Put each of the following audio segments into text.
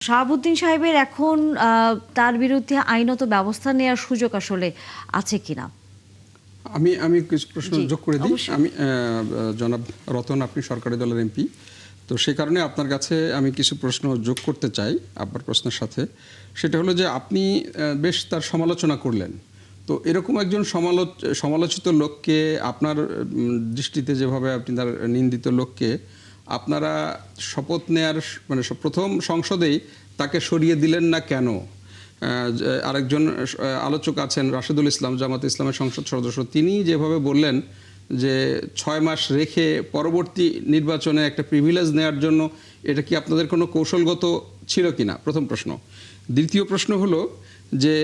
শাহাবুদ্দিন সাহেবের এখন তার বিরুদ্ধে আইনত ব্যবস্থা নেওয়ার সুযোগ আসলে আছে কিনা? আমি আমি কিছু প্রশ্ন যোগ করে দিই। অবশ্যই। আমি জনাব রতন, আপনি সরকারি দলের এমপি, তো সে কারণে আপনার কাছে আমি কিছু প্রশ্ন যোগ করতে চাই আপনার প্রশ্নের সাথে। সেটা হলো যে আপনি বেশ তার সমালোচনা করলেন, তো এরকম একজন সমালোচিত লোককে আপনার দৃষ্টিতে যেভাবে আপনি তার নিন্দিত লোককে আপনারা শপথ নেয়ার মানে প্রথম সংসদেই তাকে সরিয়ে দিলেন না কেন? আরেকজন আলোচক আছেন রাশেদুল ইসলাম, জামাত ইসলামের সংসদ সদস্য, তিনি যেভাবে বললেন যে 6 মাস রেখে পরবর্তী নির্বাচনে একটা প্রিভিলেজ নেওয়ার জন্য, এটা কি আপনাদের কোনো কৌশলগত ছিল কিনা? প্রথম প্রশ্ন। দ্বিতীয় প্রশ্ন হলো যে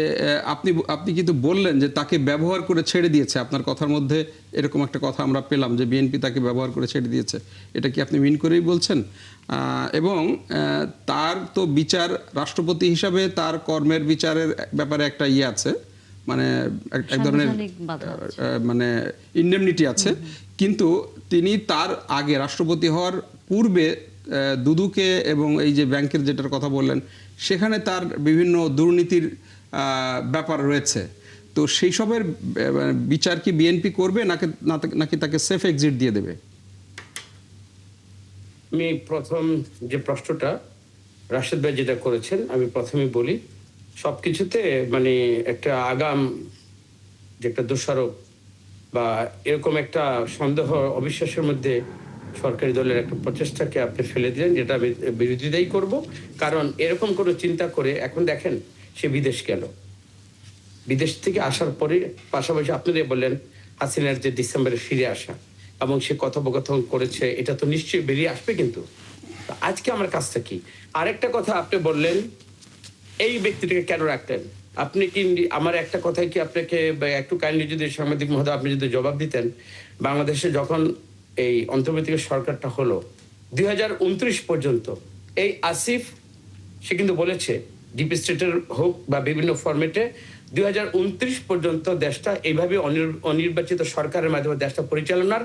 আপনি কিন্তু বললেন যে তাকে ব্যবহার করে ছেড়ে দিয়েছে, আপনার কথার মধ্যে এরকম একটা কথা আমরা পেলাম যে বিএনপি তাকে ব্যবহার করে ছেড়ে দিয়েছে, এটা কি আপনি মিন করেই বলছেন? এবং তার তো বিচার, রাষ্ট্রপতি হিসাবে তার কর্মের বিচারের ব্যাপারে একটা ইয়ে আছে, মানে এক ধরনের মানে ইন্ডেমনিটি আছে, কিন্তু তিনি তার আগে রাষ্ট্রপতি হওয়ার পূর্বে দুদুকে এবং এই যে ব্যাংকের যেটার কথা বললেন, সেখানে তার বিভিন্ন দুর্নীতির ব্যাপার রয়েছে। তো সেই সবের বিচার কি বিএনপি করবে নাকি তাকে সেফ এক্সিট দিয়ে দেবে? আমি প্রথম যে প্রশ্নটা রাশেদ ভাই যেটা করেছেন, আমি প্রথমে বলি সবকিছুতে মানে একটা আগাম যে একটা দোষারোপ বা এরকম একটা সন্দেহ অবিশ্বাসের মধ্যে সরকারি দলের একটা প্রচেষ্টাকে আপনি ফেলে দিলেন, যেটা আমি বিরোধিতাই করব। কারণ এরকম কোনো চিন্তা করে, এখন দেখেন সে বিদেশ গেল, বিদেশ থেকে আসার পরে পাশাপাশি আপনারা বললেন হাসিনার যে ডিসেম্বরে ফিরে আসা এবং সে কথোপকথন করেছে, এটা তো নিশ্চয়ই বেরিয়ে আসবে। কিন্তু আজকে আমার কাজটা কি? আরেকটা কথা আপনি বললেন এই ব্যক্তিটাকে কেন রাখলেন। আপনি কি আমার একটা কথাই কি আপনাকে একটু কাইন্ডলি যদি সাংবাদিক মহোদয় আপনি যদি জবাব দিতেন, বাংলাদেশে যখন এই অন্তর্বর্তী সরকারটা হলো 2029 পর্যন্ত এই আসিফ সে কিন্তু বলেছে ডিপি স্টেটের হোক বা বিভিন্ন ফরম্যাটে 2029 পর্যন্ত দেশটা এইভাবে অনির্বাচিত সরকারের মাধ্যমে দেশটা পরিচালনার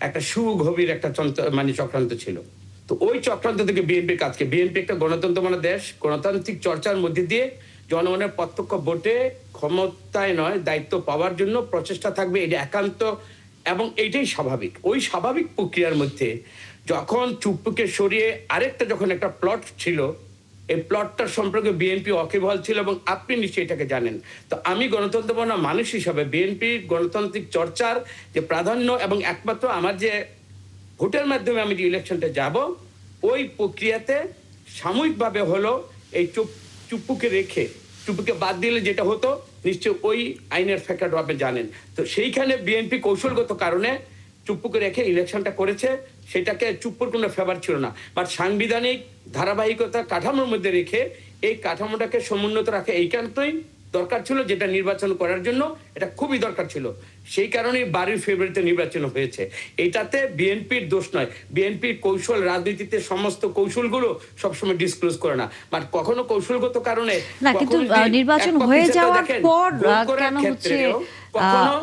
একটা সুগভীর একটা মানে চক্রান্ত ছিল। তো ওই চক্রান্ত থেকে বিএনপির কাজকে, বিএনপি একটা গণতন্ত্রময় দেশ, গণতান্ত্রিক চর্চার মধ্যে দিয়ে জনগণের প্রত্যক্ষ ভোটে ক্ষমতায় নয় দায়িত্ব পাওয়ার জন্য প্রচেষ্টা থাকবে, এটা একান্ত এবং এইটাই স্বাভাবিক। ওই স্বাভাবিক প্রক্রিয়ার মধ্যে যখন চুপ্পুকে সরিয়ে আরেকটা যখন একটা প্লট ছিল, এই প্লটটার সম্পর্কে বিএনপি ওয়াকিবহাল ছিল এবং আপনি নিশ্চয়ই এটাকে জানেন। তো আমি গণতন্ত্রপ্রিয় মানুষ হিসাবে বিএনপির গণতান্ত্রিক চর্চার যে প্রাধান্য এবং একমাত্র আমার যে ভোটের মাধ্যমে আমি যে ইলেকশনটা যাব, ওই প্রক্রিয়াতে সাময়িকভাবে হলো এই চুপ্পুকে রেখে, চুপ্পুকে বাদ দিলে যেটা হতো নিশ্চয় ওই আইনের ফ্যাক্টর আপনি জানেন। তো সেইখানে বিএনপি কৌশলগত কারণে চুপ্পুকে রেখে ইলেকশনটা করেছে, সেটাকে চুপ্পুর কোনো ফেভার ছিল না, বাট সাংবিধানিক ধারাবাহিকতা কাঠামোর মধ্যে রেখে এই কাঠামোটাকে সমুন্নত রাখা এইকান্তই দরকার ছিল, যেটা নির্বাচন করার জন্য এটা খুবই দরকার ছিল। সেই কারণেই 12 ফেব্রুয়ারিতে নির্বাচন হয়েছে। এটাতে বিএনপির দোষ নয়। বিএনপির কৌশল, রাজনীতিতে সমস্ত কৌশলগুলো সবসময় ডিসক্লোজ করে না, বাট কখনো কৌশলগত কারণে না, কিন্তু নির্বাচন হয়ে যাওয়ার পর কেন হচ্ছে কখনো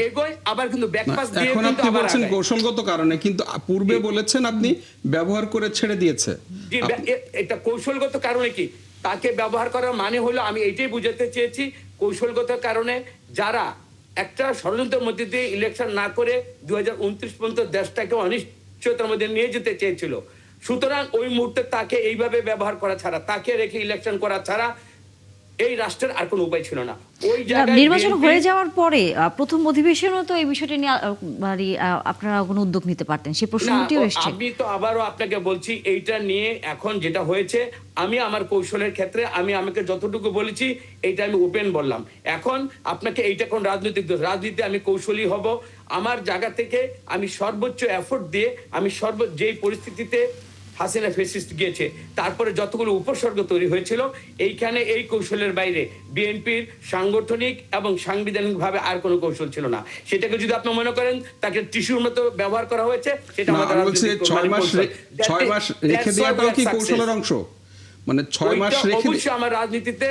এগোয় আবার কিন্তু ব্যাকপাস দিয়ে এখন আপনি বলছেন কৌশলগত কারণে, কিন্তু পূর্বে বলেছেন আপনি ব্যবহার করে ছেড়ে দিয়েছে। জি, এটা কৌশলগত কারণে কি তাকে ব্যবহার করার মানে হলো, আমি এইটাই বুঝাতে চেয়েছি, কৌশলগত কারণে যারা একটা ষড়যন্ত্রের মধ্যে দিয়ে ইলেকশন না করে 2029 পর্যন্ত দেশটাকে অনিশ্চয়তার মধ্যে নিয়ে যেতে চেয়েছিল, সুতরাং ওই মুহূর্তে তাকে এইভাবে ব্যবহার করা ছাড়া, তাকে রেখে ইলেকশন করা ছাড়া এই রাষ্ট্রের আর কোনো উপায় ছিল না। ওই জায়গায় নির্বাচন হয়ে যাওয়ার পরে প্রথম অধিবেশনও তো এই বিষয়টি নিয়ে আপনারা কোনো উদ্যোগ নিতে পারতেন, সেই প্রশ্নটিও এসেছে। আমি তো আবারও আপনাকে বলছি, এইটা নিয়ে এখন যেটা হয়েছে, আমি আমার কৌশলের ক্ষেত্রে আমি আমাকে যতটুকু বলেছি এইটা আমি ওপেন বললাম। এখন আপনাকে এইটা কোন রাজনৈতিক দোষ, রাজনীতিতে আমি কৌশলী হব আমার জায়গা থেকে, আমি সর্বোচ্চ এফোর্ট দিয়ে আমি যেই পরিস্থিতিতে হাসিনা ফেসিস্ট গিয়েছে তারপরে যতগুলো উপসর্গ তৈরি হয়েছিল, এইখানে এই কৌশলের বাইরে বিএনপির সাংগঠনিক এবং সাংবিধানিক ভাবে আর কোনো কৌশল ছিল না। সেটাকে যদি আপনি মনে করেন তাকে টিস্যুর মতো ব্যবহার করা হয়েছে, সেটা আমাদের 6 মাস রেখে দেওয়াটাও কি কৌশলের অংশ? মানে 6 মাস রেখে অবশ্যই আমার রাজনীতিতে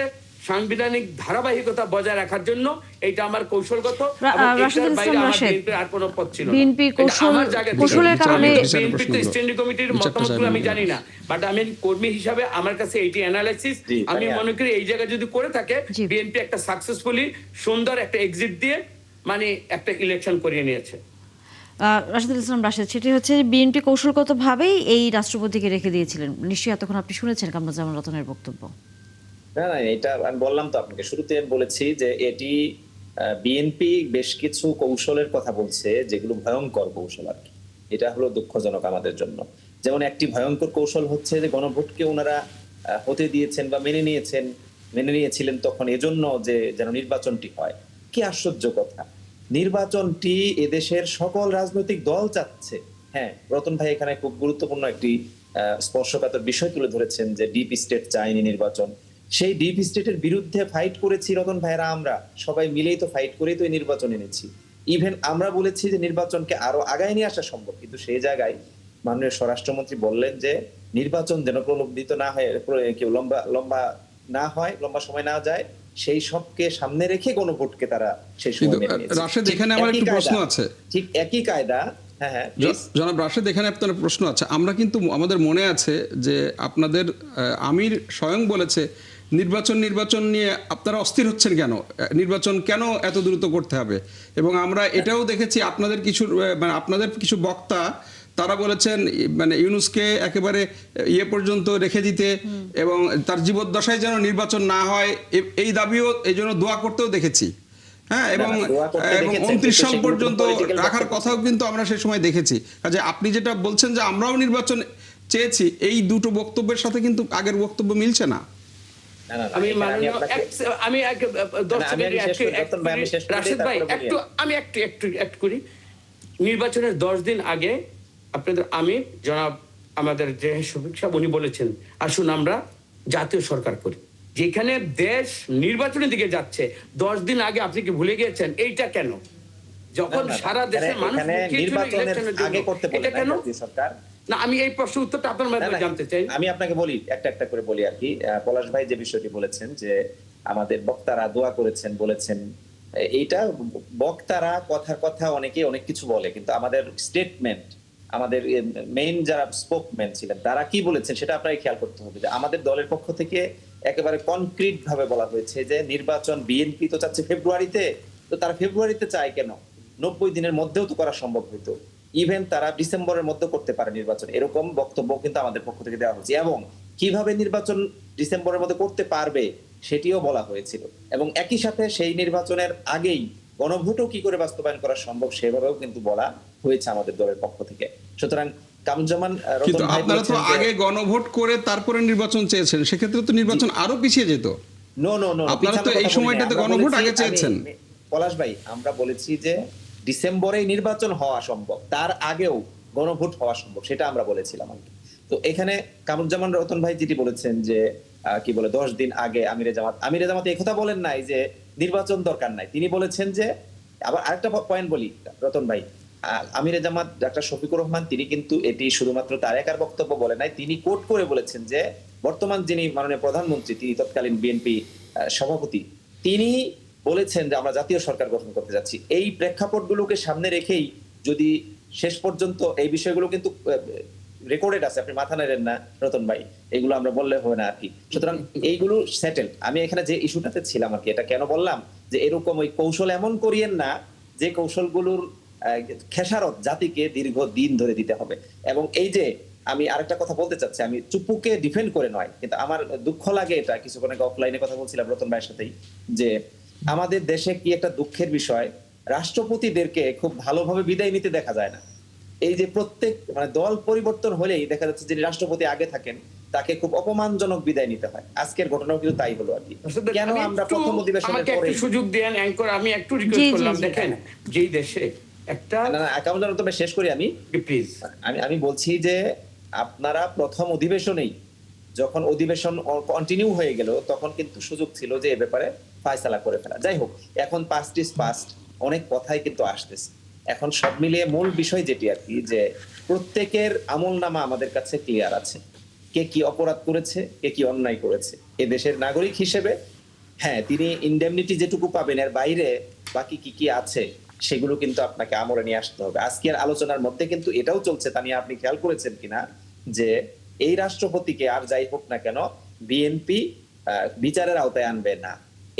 সাংবিধানিক ধারাবাহিকতা বজায় রাখার জন্য এটা আমার কৌশলগত, রাশেদুল ইসলাম রাশেদ, আর কোনো পথ ছিল না। বিএনপির এটা আমার জায়গা থেকে। কৌশলের কারণে বিএনপি তো স্ট্যান্ডিং কমিটির মতামতগুলো আমি জানি না, বাট আমি কর্মী হিসাবে আমার কাছে এইটি অ্যানালাইসিস, আমি মনে করি এই জায়গায় যদি করে থাকে বিএনপি একটা সাকসেসফুলি সুন্দর একটা এক্সিট দিয়ে মানে একটা ইলেকশন করিয়ে নিয়েছে। রাশেদুল ইসলাম রাশেদ, সেটি হচ্ছে বিএনপি কৌশলগতভাবেই এই রাষ্ট্রপতিকে রেখে দিয়েছিলেন। নিশ্চয়ই এতক্ষণ আপনি শুনেছেন কামরুজ্জামান রতনের বক্তব্য। না না, এটা আমি বললাম তো আপনাকে, শুরুতে আমি বলেছি যে এটি বিএনপি বেশ কিছু কৌশলের কথা বলছে যেগুলো ভয়ঙ্কর কৌশল আর কি। এটা হলো দুঃখজনক আমাদের জন্য। যেমন একটি ভয়ঙ্কর কৌশল হচ্ছে যে গণভোটকে ওনারা হতে দিয়েছেন বা মেনে নিয়েছিলেন তখন এজন্য যে যেন নির্বাচনটি হয়। কি আশ্চর্য কথা, নির্বাচনটি এদেশের সকল রাজনৈতিক দল চাচ্ছে। হ্যাঁ, রতন ভাই এখানে খুব গুরুত্বপূর্ণ একটি স্পর্শকাতর বিষয় তুলে ধরেছেন যে ডিপ স্টেট চায়নি নির্বাচন। সেই ডিপ স্টেটের বিরুদ্ধে ফাইট করেছি রতন ভাইরা, আমরা সবাই মিলেই তো ফাইট করেই তো এই নির্বাচন এনেছি। ইভেন আমরা বলেছি যে নির্বাচনকে আরো আগায় নিয়ে আসা সম্ভব, কিন্তু সেই জায়গায় মাননীয় স্বরাষ্ট্রমন্ত্রী বললেন যে নির্বাচন যেন প্রলম্বিত না হয়, কেউ লম্বা সময় না যায়, সেই সবকে সামনে রেখে গণভোটকে তারা সেই সময় মেনে নিয়েছে। রাশেদ, এখানে আমার একটু প্রশ্ন আছে। ঠিক একই কায়দা। হ্যাঁ হ্যাঁ, জনাব রাশেদ, এখানে আপনার প্রশ্ন আছে। আমরা কিন্তু আমাদের মনে আছে যে আপনাদের আমির স্বয়ং বলেছে নির্বাচন নিয়ে আপনারা অস্থির হচ্ছেন কেন, নির্বাচন কেন এত দ্রুত করতে হবে। এবং আমরা এটাও দেখেছি আপনাদের কিছু বক্তা তারা বলেছেন মানে ইউনূসকে একেবারে পর্যন্ত রেখে দিতে এবং তার জীবদ্দশায় যেন নির্বাচন না হয় এই দাবিও এই জন্য দোয়া করতেও দেখেছি। হ্যাঁ, এবং 29 সাল পর্যন্ত রাখার কথাও কিন্তু আমরা সেই সময় দেখেছি। কাজে আপনি যেটা বলছেন যে আমরাও নির্বাচন চেয়েছি, এই দুটো বক্তব্যের সাথে কিন্তু আগের বক্তব্য মিলছে না। আমি একটু করি। নির্বাচনের 10 দিন আগে আপনাদের আমির জনাব আমাদের যে শফিক সাহেব উনি বলেছেন আসুন আমরা জাতীয় সরকার করি, যেখানে দেশ নির্বাচনের দিকে যাচ্ছে 10 দিন আগে আপনি কি ভুলে গিয়েছেন? এইটা কেন? যখন সারা দেশের মানুষ এটা কেন? না, আমি এই প্রশ্নের উত্তরটা আপনার মাধ্যমে জানতে চাই। আমি আপনাকে বলি, একটা করে বলি আর কি। পলাশ ভাই যে বিষয়টি বলেছেন যে আমাদের বক্তারা দোয়া করেছেন বলেছেন, এইটা বক্তারা কথা অনেকে অনেক কিছু বলে, কিন্তু আমাদের স্টেটমেন্ট, আমাদের মেইন যারা স্পোকম্যান ছিলেন তারা কি বলেছেন সেটা আপনাকে খেয়াল করতে হবে। যে আমাদের দলের পক্ষ থেকে একেবারে কনক্রিট ভাবে বলা হয়েছে যে নির্বাচন বিএনপি তো চাচ্ছে ফেব্রুয়ারিতে, তো তারা ফেব্রুয়ারিতে চায় কেন? 90 দিনের মধ্যেও তো করা সম্ভব হইতো। ইভেন তারা ডিসেম্বরের মধ্যে করতে পারে নির্বাচন, এরকম বক্তব্য কিন্তু আমাদের পক্ষ থেকে দেওয়া হয়েছে। এবং কিভাবে নির্বাচন ডিসেম্বরের মধ্যে করতে পারবে সেটিও বলা হয়েছিল। এবং একই সাথে সেই নির্বাচনের আগেই গণভোটও কি করে বাস্তবায়ন করা সম্ভব সেভাবেও কিন্তু বলা হয়েছে আমাদের দলের পক্ষ থেকে। সুতরাং কামরুজ্জামান কিন্তু আপনারা তো আগে গণভোট করে তারপরে নির্বাচন চেয়েছেন, সেক্ষেত্রে তো নির্বাচন আরো পিছিয়ে যেত। নো, আপনারা তো এই সময়টাতে গণভোট আগে চেয়েছেন। পলাশ ভাই, আমরা বলেছি যে ডিসেম্বরে নির্বাচন হওয়া সম্ভব, তার আগেও গণভোট হওয়া সম্ভব, সেটা আমরা বলেছিলাম আর কি। তো এখানে কামরুজ্জামান রতন ভাই যেটি বলেছেন যে কি বলে 10 দিন আগে আমিরে জামাত এই কথা বলেন নাই যে নির্বাচন দরকার নাই। তিনি বলেছেন যে, আবার আরেকটা পয়েন্ট বলি রতন ভাই, আমিরে জামাত ডাক্তার শফিকুর রহমান তিনি কিন্তু এটি শুধুমাত্র তার একার বক্তব্য বলে নাই, তিনি কোট করে বলেছেন যে বর্তমান যিনি মাননীয় প্রধানমন্ত্রী, তিনি তৎকালীন বিএনপি সভাপতি, তিনি বলেছেন যে আমরা জাতীয় সরকার গঠন করতে যাচ্ছি। এই প্রেক্ষাপটগুলোকে সামনে রেখেই যদি শেষ পর্যন্ত এই বিষয়গুলো কিন্তু রেকর্ডেড আছে, আপনি মাথা নেড়েন না রতন ভাই, এগুলো আমরা বললে হবে না আর কি। সুতরাং এইগুলো সেটেল। আমি এখানে যে ইস্যুটাতে ছিলাম আর কি, এটা কেন বললাম যে এরকম ওই কৌশল এমন করিয়েন না যে কৌশলগুলোর খেসারত জাতিকে দীর্ঘদিন ধরে দিতে হবে। এবং এই যে আমি আরেকটা কথা বলতে চাচ্ছি, আমি চুপুকে ডিফেন্ড করে নয়, কিন্তু আমার দুঃখ লাগে এটা, কিছুক্ষণ আগে অফলাইনে কথা বলছিলাম রতন ভাইয়ের সাথেই, যে আমাদের দেশে কি একটা দুঃখের বিষয়, রাষ্ট্রপতিদেরকে খুব ভালোভাবে বিদায় নিতে দেখা যায় না। এই যে প্রত্যেক দল পরিবর্তন হলেই দেখা যাচ্ছে যে রাষ্ট্রপতি আগে থাকেন তাকে খুব অপমানজনক বিদায় নিতে হয়। আজকের ঘটনাও কিন্তু তাই হলো আর কি। কেন আমরা প্রথম অধিবেশনের পরে সুযোগ দেন অ্যাঙ্কর, আমি একটু রিকোয়েস্ট করলাম, দেখেন যেই দেশে একটা তবে শেষ করি আমি প্লিজ। আমি বলছি যে আপনারা প্রথম অধিবেশনেই যখন অধিবেশন কন্টিনিউ হয়ে গেল তখন কিন্তু সুযোগ ছিল যে এ ব্যাপারে ফয়সালা করে ফেলা। যাই হোক, এখন পাস্ট ইজ পাস্ট, অনেক কথাই কিন্তু আসতেছে। এখন সব মিলিয়ে মূল বিষয় যেটি আর কি, যে প্রত্যেকের আমলনামা আমাদের কাছে ক্লিয়ার আছে, কে কি অপরাধ করেছে, কে কি অন্যায় করেছে। এ দেশের নাগরিক হিসেবে হ্যাঁ, তিনি ইনডেমনিটি যেটুকু পাবেন এর বাইরে বাকি কি কি আছে সেগুলো কিন্তু আপনাকে আমলে নিয়ে আসতে হবে। আজকের আলোচনার মধ্যে কিন্তু এটাও চলছে, তা নিয়ে আপনি খেয়াল করেছেন কিনা, যে এই রাষ্ট্রপতিকে আর যাই হোক না কেন বিএনপি বিচারের আওতায় আনবে না।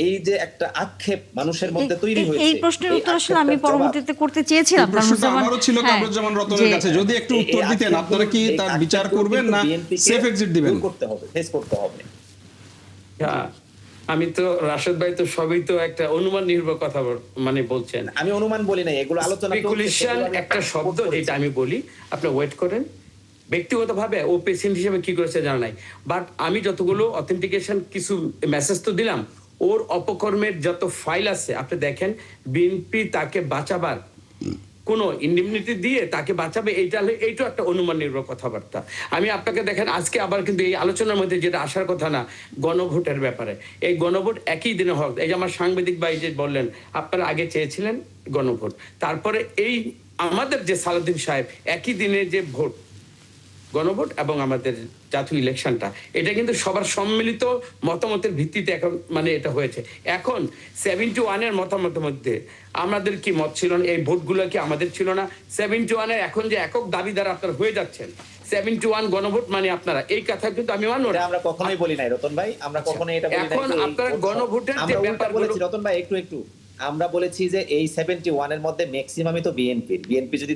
এই যে একটা আক্ষেপ মানুষের মধ্যে তৈরি হয়েছে, এই প্রশ্নের এই উত্তর আসলে আমি আক্ষেপটার জবাব পরবর্তীতে করতে চেয়েছিলাম এই প্রশ্নটা কামরুজ্জামান। আমারও ছিল হ্যাঁ, কামরুজ্জামান রতনের যে কাছে, যদি একটু উত্তর এই দিতেন, আপনারা কি আক্ষেপগুলো- তার এই বিচার আক্ষেপগুলো করবেন কিন্তু না BNP কে সেফ এক্সিট দিবেন? দূর করতে হবে, ফেস করতে হবে। হ্যাঁ, আমি তো রাশেদ ভাই তো সবই তো একটা অনুমান নির্ভর কথা মানে বলছেন। আমি অনুমান বলি নাই, এগুলো আলোচনা চলছে, স্পেকুলেশন সেগুলো আমি একটা শব্দ, quote করেছি। যেটা আমি বলি, আপনি ওয়েট করেন। ব্যক্তিগতভাবে ও পেশেন্ট হিসেবে কি করেছে জানা নাই, বাট আমি যতগুলো অথেন্টিকেশন কিছু মেসেজ তো দিলাম, ওর অপকর্মের যত ফাইল আছে আপনি দেখেন, বিএনপি তাকে বাঁচাবার কোন ইন্ডিমনিটি দিয়ে তাকে বাঁচাবে, এইটা একটা অনুমান নির্ভর কথাবার্তা। আমি আপনাকে দেখেন আজকে আবার কিন্তু এই আলোচনার মধ্যে যেটা আসার কথা না, গণভোটের ব্যাপারে, এই গণভোট একই দিনে হোক। এই যে আমার সাংবাদিক ভাই যে বললেন আপনারা আগে চেয়েছিলেন গণভোট, তারপরে এই আমাদের যে সালাউদ্দিন সাহেব একই দিনে যে ভোট, গণভোট এবং আমাদের জাতীয় ইলেকশনটা, এটা কিন্তু সবার সম্মিলিত মতামতের ভিত্তিতে এখন মানে এটা হয়েছে। এখন 71-এর মতামতের মধ্যে আমাদের কি মত ছিল না, এই ভোটগুলো কি আমাদের ছিল না? 71-এর এখন যে একক দাবিদার আপনারা হয়ে যাচ্ছেন, 71 গণভোট মানে আপনারা, এই কথা কিন্তু আমি মানব এটা না। আমরা কখনোই বলি নাই রতন ভাই, আমরা কখনোই এটা বলি নাই। এখন যে এই আপনারা ভোট- গণভোটের যে আমরা উল্টা ব্যাপারগুলো- বলেছি রতন ভাই, একটু আমরা বলেছি যে এই 71 এর মধ্যে ম্যাক্সিমামই তো বিএনপি যদি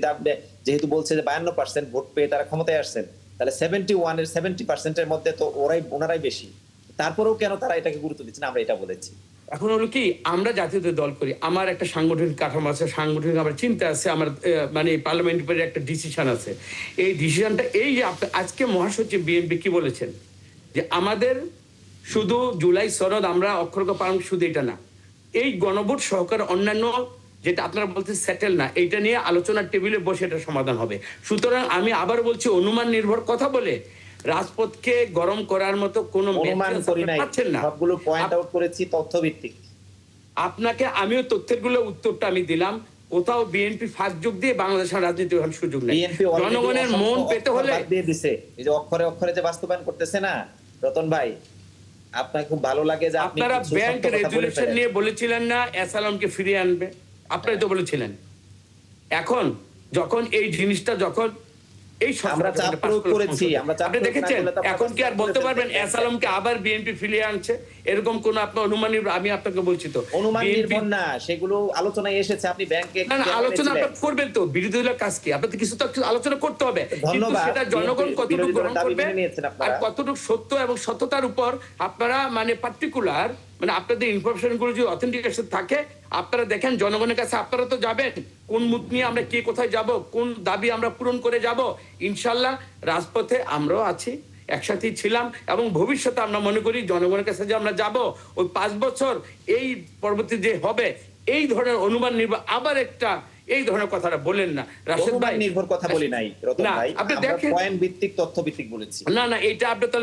যেহেতু বলছে যে 52% ভোট পেয়ে তারা ক্ষমতায় আসছেন, তাহলে 71 এর 70% এর মধ্যে তো ওনারাই বেশি। তারপরেও কেন তারা এটাকে গুরুত্ব দিচ্ছে না, আমরা এটা বলেছি। এখন হলো কি, আমরা জাতীয় দল করি, আমার একটা সাংগঠনিক কাঠামো আছে, সাংগঠনিক আমার চিন্তা আছে, আমার মানে পার্লামেন্টারি একটা ডিসিশন আছে। এই ডিসিশনটা এই যে আজকে মহাসচিব বিএনপি কি বলেছেন, যে আমাদের শুধু জুলাই সনদ আমরা অক্ষরক পালন, শুধু এটা না, এই গণভোট সহকারে অন্যান্য যেটা আপনারা বলতে সেটেল না, এইটা নিয়ে আলোচনার টেবিলে বসে এটা সমাধান হবে। সুতরাং আমি আবার বলছি, অনুমান নির্ভর কথা বলে রাজপথকে গরম করার মতো কোনো অনুমান করি নাই, পাচ্ছেন না। সবগুলো পয়েন্ট আউট করেছি তথ্য ভিত্তিক। আপনাকে আমিও তথ্যের গুলো উত্তরটা আমি দিলাম। কোথাও বিএনপি ফাঁক যোগ দিয়ে বাংলাদেশের রাজনীতি হওয়ার সুযোগ নেই। বিএনপি জনগণের মন পেতে হলে দিয়ে দিছে, এই যে অক্ষরে অক্ষরে যে বাস্তবায়ন করতেছে না রতন ভাই, আপনার খুব ভালো লাগে যে আপনি আপনারা কিছু ব্যাংক সত্য কথা বলে রেজুলেশন ফেলেন। নিয়ে বলেছিলেন না অ্যাসালামকে ফিরিয়ে আনবে, আপনারাই তো বলেছিলেন। এখন যখন এই জিনিসটা যখন এই সরকার আমরা চাপ যখন প্রয়োগ পাস করলো করেছি, সংসদে, আমরা চাপ আপনি প্রয়োগ না দেখেছেন করলে তো আপনারা এখন কি আর বলতে করেছেন পারবেন যে অ্যাসালামকে আবার বিএনপি ফিরিয়ে আনছে? এরকম কোন আপনার অনুমান আমি আপনাকে বলছি তো অনুমান BNP নির্ভর না, সেগুলো আলোচনায় এসেছে। আপনি ব্যাংকে না না, আলোচনা আপনার করবেন তো, বিরোধী দলের কাজ কি? আপনাদের কিছু তো আলোচনা করতে হবে, কিন্তু ধন্যবাদ। সেটা জনগণ বিরোধী কতটুকু দলের গ্রহণ দাবি করবে মেনে নিয়েছেন আপনারা। আর কতটুকু সত্য এবং সত্যতার উপর আপনারা মানে পার্টিকুলার মানে আপনাদের ইনফরমেশন গুলো যদি অথেন্টিকেশন থাকে, আপনারা দেখেন জনগণের কাছে আপনারা তো যাবেন, কোন মুখ নিয়ে আমরা কে কোথায় যাব, কোন দাবি আমরা পূরণ করে যাব। ইনশাল্লাহ রাজপথে আমরাও আছি, একসাথেই ছিলাম, এবং ভবিষ্যতে আমরা মনে করি জনগণের কাছে যে আমরা যাব, ওই 5 বছর এই পরবর্তী যে হবে এই ধরনের অনুমান নির্ভর আবার একটা এই ধরনের কথাটা বলেন না রাশেদ ভাই। নির্ভর কথা বলি নাই রতন না, ভাই, আপনি আমরা দেখেন পয়েন্ট ভিত্তিক তথ্য ভিত্তিক বলেছি। না না, এটা আপনি তো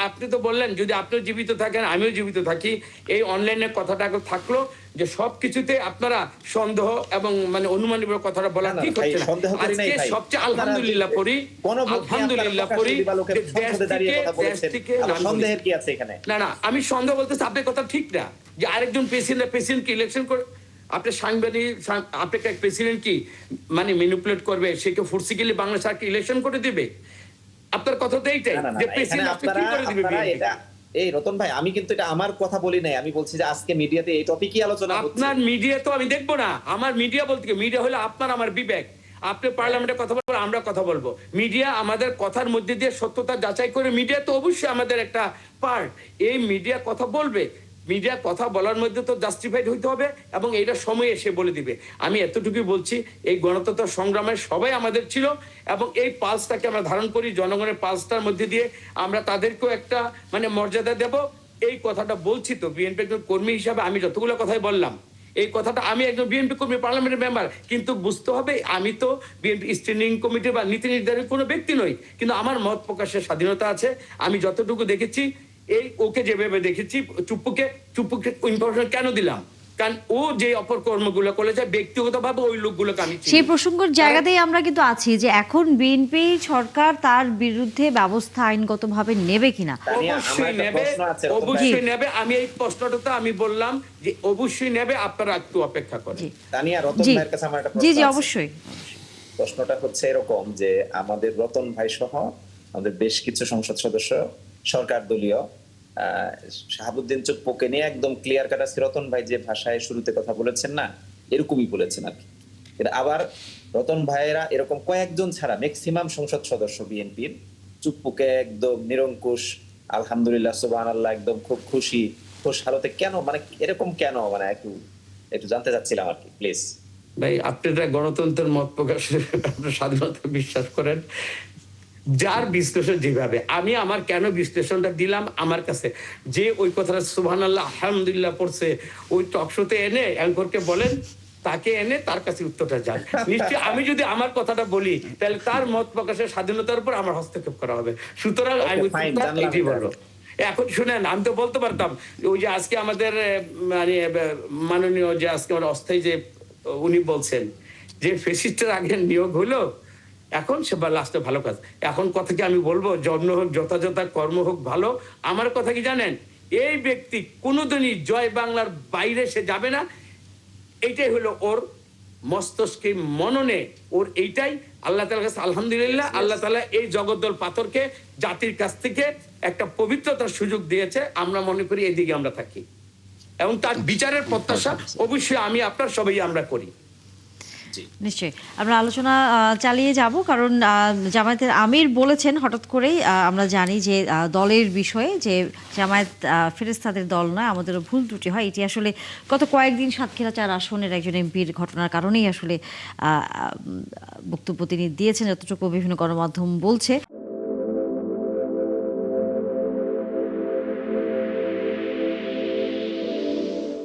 আপনি তো বললেন যদি আপনিও জীবিত থাকেন আমিও জীবিত থাকি, এই অনলাইনে কথাটা থাকলো যে সবকিছুতে আপনারা সন্দেহ এবং মানে অনুমান নির্ভর কথাটা বলা না, না, ঠিক ভাই, হচ্ছে না। সন্দেহ করি নাই আজকে ভাই। সবচেয়ে আপনারা আলহামদুলিল্লাহ যে পড়ি, গণভোট নিয়ে আলহামদুলিল্লাহ আপনারা পড়ি, প্রকাশ্যে দিবালোকে যে দেশ সংসদে দাঁড়িয়ে কথা বলেছেন। থেকে আবার সন্দেহের কি আছে এখানে? না না, আমি সন্দেহ বলতেছি আপনার কথা ঠিক না, যে আরেকজন প্রেসিডেন্টকে ইলেকশন করে আপনি সাংবাদিক আপনাকে প্রেসিডেন্ট কি মানে ম্যানিপুলেট করবে, সে কি ফোর্সিক্যালি বাংলাদেশ আর ইলেকশন করে দিবে? আপনার কথা তো এইটাই না, না, না, যে এখানে প্রেসিডেন্ট আপনি কি করে দিবে? আপনারা এটা এই রতন ভাই, আমি কিন্তু এটা আমার কথা বলি নাই, আমি বলছি যে আজকে মিডিয়াতে এই টপিকই আলোচনা হচ্ছে। আপনার মিডিয়া তো আমি দেখবো না, আমার মিডিয়া বলতে কি, মিডিয়া হলো আপনার আমার বিবেক। আপনি পার্লামেন্টে কথা বলবো, আমরা কথা বলবো। মিডিয়া আমাদের কথার মধ্যে দিয়ে সত্যতা যাচাই করে, মিডিয়া তো অবশ্যই আমাদের একটা পার্ট। এই মিডিয়া কথা বলবে, মিডিয়া কথা বলার মধ্যে তো জাস্টিফাইড হইতে হবে, এবং এইটা সময় এসে বলে দিবে। আমি এতটুকুই বলছি, এই গণতন্ত্র সংগ্রামের সবাই আমাদের ছিল, এবং এই পালসটাকে আমরা ধারণ করি, জনগণের পালসটার মধ্যে দিয়ে আমরা তাদেরকেও একটা মানে মর্যাদা দেব। এই কথাটা বলছি তো বিএনপি একজন কর্মী হিসাবে আমি যতগুলো কথাই বললাম, এই কথাটা আমি একজন বিএনপি কর্মী, পার্লামেন্টের মেম্বার, কিন্তু বুঝতে হবে আমি তো বিএনপি স্ট্যান্ডিং কমিটি বা নীতি নির্ধারণের কোনো ব্যক্তি নই, কিন্তু আমার মত প্রকাশের স্বাধীনতা আছে। আমি যতটুকু দেখেছি, এই ওকে যেভাবে দেখেছি, চুপ্পুকে ইনফরমেশন কেন দিলাম, কারণ ও যে অপকর্মগুলো করেছে ব্যক্তিগতভাবে ওই লোকগুলোকে আমি চিনি। সেই প্রসঙ্গের জায়গাতেই আমরা কিন্তু আছি যে এখন বিএনপি সরকার তার বিরুদ্ধে ব্যবস্থা আইনগতভাবে নেবে কিনা। তানিয়া, আমার অবশ্যই একটা নেবে, প্রশ্ন আছে, রতন ভাই। অবশ্যই নেবে। আমি এই প্রশ্নটা তো আমি বললাম যে অবশ্যই নেবে, আপনারা একটু অপেক্ষা করেন। জি তানিয়া, রতন জি ভাইয়ের কাছে আমার একটা জি প্রশ্ন জি আছে। অবশ্যই। প্রশ্নটা হচ্ছে এরকম যে আমাদের রতন ভাই সহ আমাদের বেশ কিছু সংসদ সদস্য সরকার দলীয় শাহাবুদ্দিন চুপ্পুকে নিয়ে একদম ক্লিয়ার কাট আছে। রতন ভাই যে ভাষায় শুরুতে কথা বলেছেন না, এরকমই বলেছেন আর কি। কিন্তু আবার রতন ভাইয়েরা এরকম কয়েকজন ছাড়া ম্যাক্সিমাম সংসদ সদস্য বিএনপির চুপ্পুকে একদম নিরঙ্কুশ, আলহামদুলিল্লাহ, সুবহানাল্লাহ, একদম খুব খুশি খুশ হালতে কেন, মানে এরকম কেন, মানে একটু একটু জানতে চাচ্ছিলাম আর কি, প্লিজ। ভাই, আপনারা গণতন্ত্রের মত প্রকাশের আপনার স্বাধীনতা বিশ্বাস করেন। যার বিশ্লেষণ যেভাবে, আমি আমার কেন বিশ্লেষণটা দিলাম, আমার কাছে যে ওই কথাটা সুবহানাল্লাহ আলহামদুলিল্লাহ পড়ছে ওই টকশোতে এনে অ্যাঙ্করকে বলেন, তাকে এনে তার কাছে উত্তরটা যান। নিশ্চয়ই আমি যদি আমার কথাটা বলি তাহলে তার মত প্রকাশের স্বাধীনতার উপর আমার হস্তক্ষেপ করা হবে। সুতরাং আমি এটি বলবো। এখন শুনেন, আমি তো বলতে পারতাম ওই যে আজকে আমাদের মানে মাননীয় যে আজকে আমার অস্থায়ী যে উনি বলছেন যে ফেসিস্টের আগে নিয়োগ হলো, এখন সে লাস্টে ভালো কাজ। এখন কথা কি আমি বলবো জন্ম হোক যথাযথ, কর্ম হোক ভালো। আমার কথা কি জানেন, এই ব্যক্তি কোনোদিনই জয় বাংলার বাইরে সে যাবে না। এইটাই হলো ওর মস্তিষ্কে মননে, ওর এইটাই। আল্লাহ তাআলার কাছে আলহামদুলিল্লাহ, আল্লাহ তাআলা এই জগদ্দল পাথরকে জাতির কাছ থেকে একটা পবিত্রতার সুযোগ দিয়েছে। আমরা মনে করি এদিকে আমরা থাকি, এবং তার বিচারের প্রত্যাশা অবশ্যই আমি আপনার সবাই আমরা করি। নিশ্চয়ই আমরা আলোচনা চালিয়ে যাব, কারণ জামায়াতের আমির বলেছেন হঠাৎ করেই, আমরা জানি যে দলের বিষয়ে যে জামায়াত ফেরেশতাদের দল নয়, আমাদেরও ভুল ত্রুটি হয়। এটি আসলে গত কয়েকদিন সাতক্ষীরা 4 আসনের একজন এমপির ঘটনার কারণেই আসলে বক্তব্য তিনি দিয়েছেন, যতটুকু বিভিন্ন গণমাধ্যম বলছে।